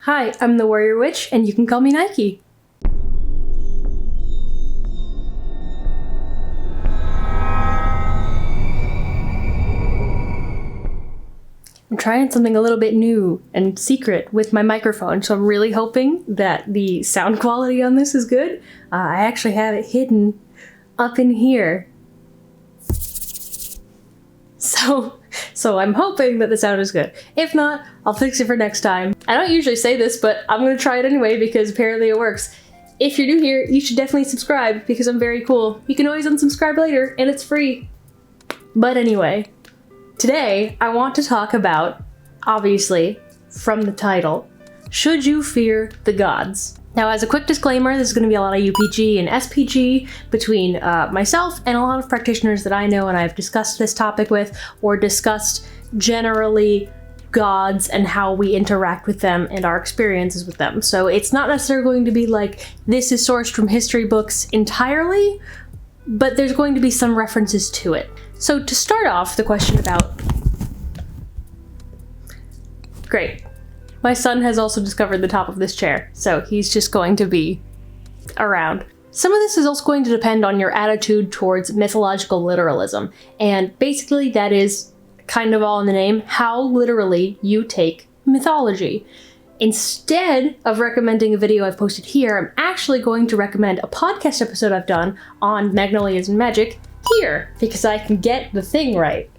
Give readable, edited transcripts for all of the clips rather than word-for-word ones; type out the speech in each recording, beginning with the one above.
Hi, I'm the Warrior Witch, and you can call me Nike. I'm trying something a little bit new and secret with my microphone, so I'm really hoping that the sound quality on this is good. I actually have it hidden up in here. So I'm hoping that the sound is good. If not, I'll fix it for next time. I don't usually say this, but I'm gonna try it anyway because apparently it works. If you're new here, you should definitely subscribe because I'm very cool. You can always unsubscribe later and it's free. But anyway, today I want to talk about, obviously, from the title, should you fear the gods? Now, as a quick disclaimer, there's going to be a lot of UPG and SPG between myself and a lot of practitioners that I know and I've discussed this topic with, or discussed generally gods and how we interact with them and our experiences with them. So it's not necessarily going to be like, this is sourced from history books entirely, but there's going to be some references to it. So to start off, the question about... Great. My son has also discovered the top of this chair, so he's just going to be around. Some of this is also going to depend on your attitude towards mythological literalism, and basically that is kind of all in the name, how literally you take mythology. Instead of recommending a video I've posted here, I'm actually going to recommend a podcast episode I've done on Magnolias Magic here, because I can get the thing right.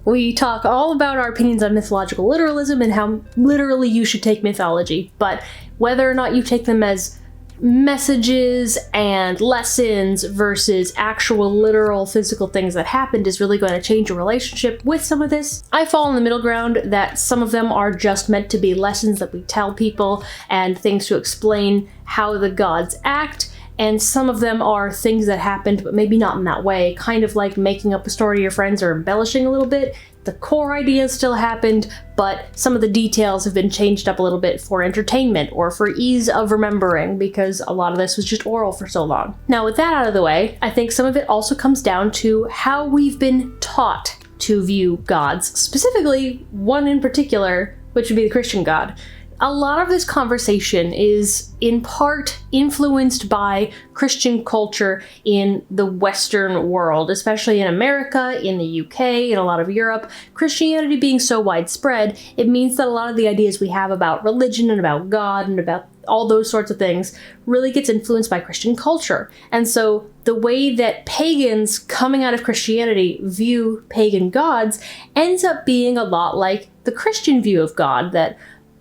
We talk all about our opinions on mythological literalism and how literally you should take mythology, but whether or not you take them as messages and lessons versus actual literal physical things that happened is really going to change your relationship with some of this. I fall in the middle ground that some of them are just meant to be lessons that we tell people and things to explain how the gods act, and some of them are things that happened, but maybe not in that way, kind of like making up a story to your friends or embellishing a little bit. The core idea still happened, but some of the details have been changed up a little bit for entertainment or for ease of remembering, because a lot of this was just oral for so long. Now, with that out of the way, I think some of it also comes down to how we've been taught to view gods, specifically one in particular, which would be the Christian God. A lot of this conversation is in part influenced by Christian culture in the Western world, especially in America, in the UK, in a lot of Europe. Christianity being so widespread, it means that a lot of the ideas we have about religion and about God and about all those sorts of things really gets influenced by Christian culture. And so the way that pagans coming out of Christianity view pagan gods ends up being a lot like the Christian view of God, that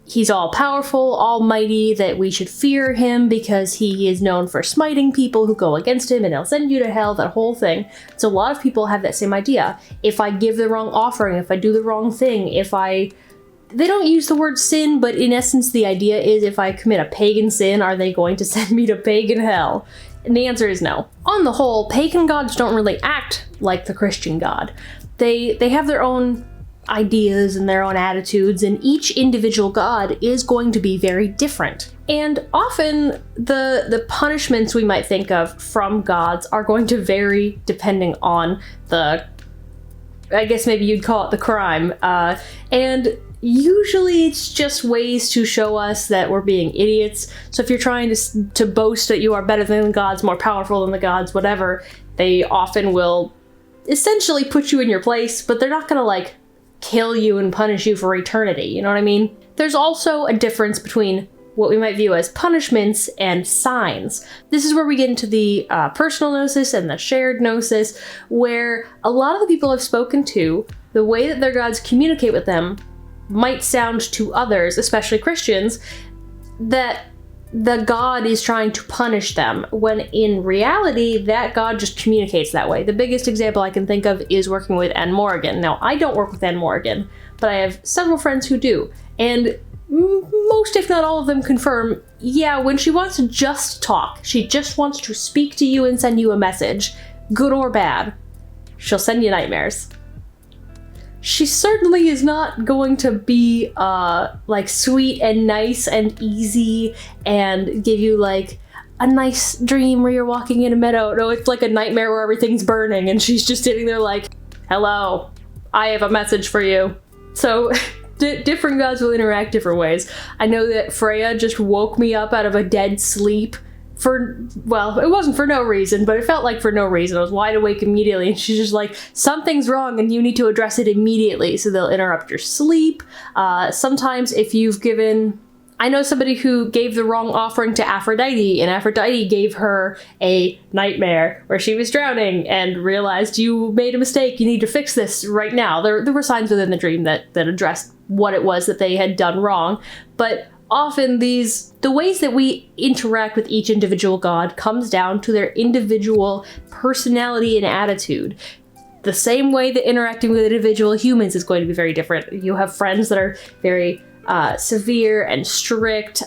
he's all-powerful, almighty, that we should fear him because he is known for smiting people who go against him and he'll send you to hell, that whole thing. So a lot of people have that same idea. If I give the wrong offering, if I do the wrong thing, they don't use the word sin, but in essence the idea is if I commit a pagan sin, are they going to send me to pagan hell? And the answer is no. On the whole, pagan gods don't really act like the Christian God. They have their own ideas and their own attitudes, and each individual god is going to be very different. And often the punishments we might think of from gods are going to vary depending on I guess maybe you'd call it the crime. And usually it's just ways to show us that we're being idiots. So if you're trying to boast that you are better than the gods, more powerful than the gods, whatever, they often will essentially put you in your place, but they're not gonna like kill you and punish you for eternity, you know what I mean? There's also a difference between what we might view as punishments and signs. This is where we get into the personal gnosis and the shared gnosis, where a lot of the people I've spoken to, the way that their gods communicate with them might sound to others, especially Christians, that the god is trying to punish them, when in reality, that god just communicates that way. The biggest example I can think of is working with Anne Morgan. Now, I don't work with Anne Morgan, but I have several friends who do, and most, if not all of them, confirm, yeah, when she wants to just talk, she just wants to speak to you and send you a message, good or bad, she'll send you nightmares. She certainly is not going to be like sweet and nice and easy and give you like a nice dream where you're walking in a meadow. No, it's like a nightmare where everything's burning and she's just sitting there like, hello, I have a message for you. So different gods will interact different ways. I know that Freya just woke me up out of a dead sleep well, it wasn't for no reason, but it felt like for no reason. I was wide awake immediately, and she's just like, something's wrong and you need to address it immediately. So they'll interrupt your sleep. Sometimes if you've given... I know somebody who gave the wrong offering to Aphrodite, and Aphrodite gave her a nightmare where she was drowning and realized you made a mistake, you need to fix this right now. There were signs within the dream that addressed what it was that they had done wrong, but often the ways that we interact with each individual god comes down to their individual personality and attitude. The same way that interacting with individual humans is going to be very different. You have friends that are very severe and strict,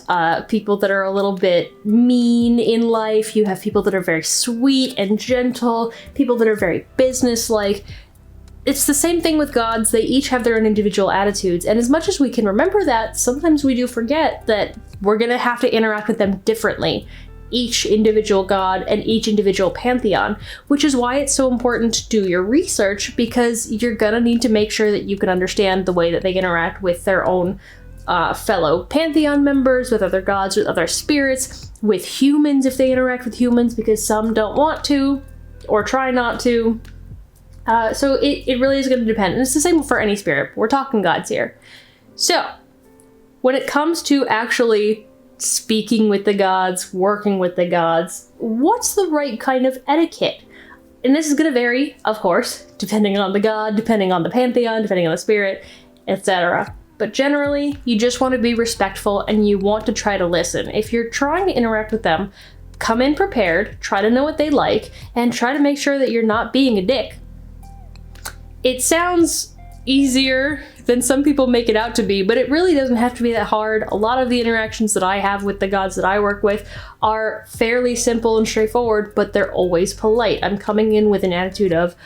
people that are a little bit mean in life. You have people that are very sweet and gentle, people that are very businesslike. It's the same thing with gods. They each have their own individual attitudes, and as much as we can remember that, sometimes we do forget that we're gonna have to interact with them differently, each individual god and each individual pantheon, which is why it's so important to do your research, because you're gonna need to make sure that you can understand the way that they interact with their own fellow pantheon members, with other gods, with other spirits, with humans if they interact with humans, because some don't want to or try not to. So it really is going to depend, and it's the same for any spirit. We're talking gods here. So when it comes to actually speaking with the gods, working with the gods, what's the right kind of etiquette? And this is going to vary, of course, depending on the god, depending on the pantheon, depending on the spirit, etc. But generally, you just want to be respectful and you want to try to listen. If you're trying to interact with them, come in prepared, try to know what they like, and try to make sure that you're not being a dick. It sounds easier than some people make it out to be, but it really doesn't have to be that hard. A lot of the interactions that I have with the gods that I work with are fairly simple and straightforward, but they're always polite. I'm coming in with an attitude of,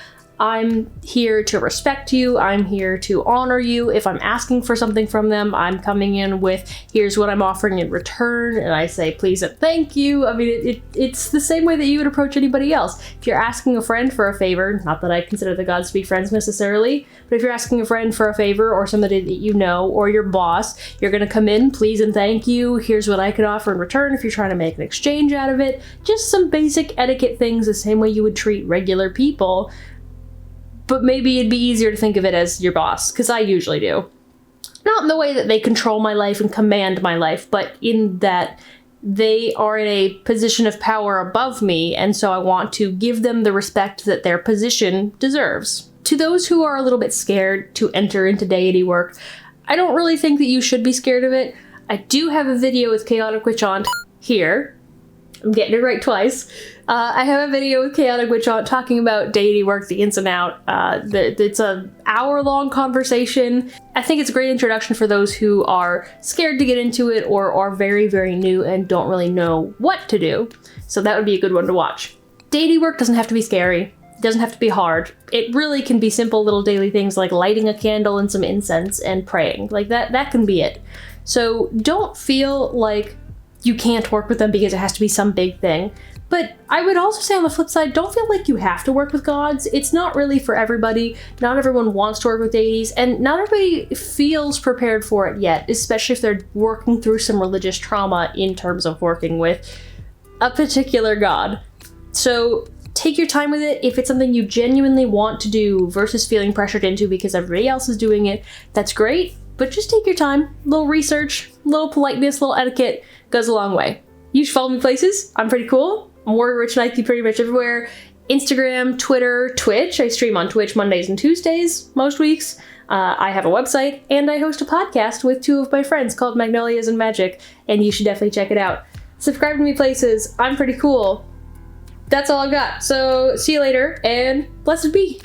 I'm here to respect you, I'm here to honor you. If I'm asking for something from them, I'm coming in with, here's what I'm offering in return, and I say please and thank you. I mean, it's the same way that you would approach anybody else. If you're asking a friend for a favor, not that I consider the gods to be friends necessarily, but if you're asking a friend for a favor or somebody that you know, or your boss, you're gonna come in, please and thank you, here's what I can offer in return if you're trying to make an exchange out of it. Just some basic etiquette things, the same way you would treat regular people. But maybe it'd be easier to think of it as your boss, because I usually do. Not in the way that they control my life and command my life, but in that they are in a position of power above me, and so I want to give them the respect that their position deserves. To those who are a little bit scared to enter into deity work, I don't really think that you should be scared of it. I do have a video with Chaotic Witch Aunt here. I'm getting it right twice. I have a video with Chaotic Witch Aunt talking about deity work, the ins and out. It's an hour-long conversation. I think it's a great introduction for those who are scared to get into it or are very, very new and don't really know what to do. So that would be a good one to watch. Deity work doesn't have to be scary. It doesn't have to be hard. It really can be simple little daily things like lighting a candle and some incense and praying. Like that can be it. So don't feel like you can't work with them because it has to be some big thing. But I would also say on the flip side, don't feel like you have to work with gods. It's not really for everybody. Not everyone wants to work with deities, and not everybody feels prepared for it yet, especially if they're working through some religious trauma in terms of working with a particular god. So take your time with it. If it's something you genuinely want to do versus feeling pressured into because everybody else is doing it, that's great, but just take your time. A little research, a little politeness, a little etiquette goes a long way. You should follow me places. I'm pretty cool. I'm Warrior Rich Nike pretty much everywhere. Instagram, Twitter, Twitch. I stream on Twitch Mondays and Tuesdays most weeks. I have a website, and I host a podcast with two of my friends called Magnolias Magic, and you should definitely check it out. Subscribe to me places. I'm pretty cool. That's all I've got. So see you later, and blessed be.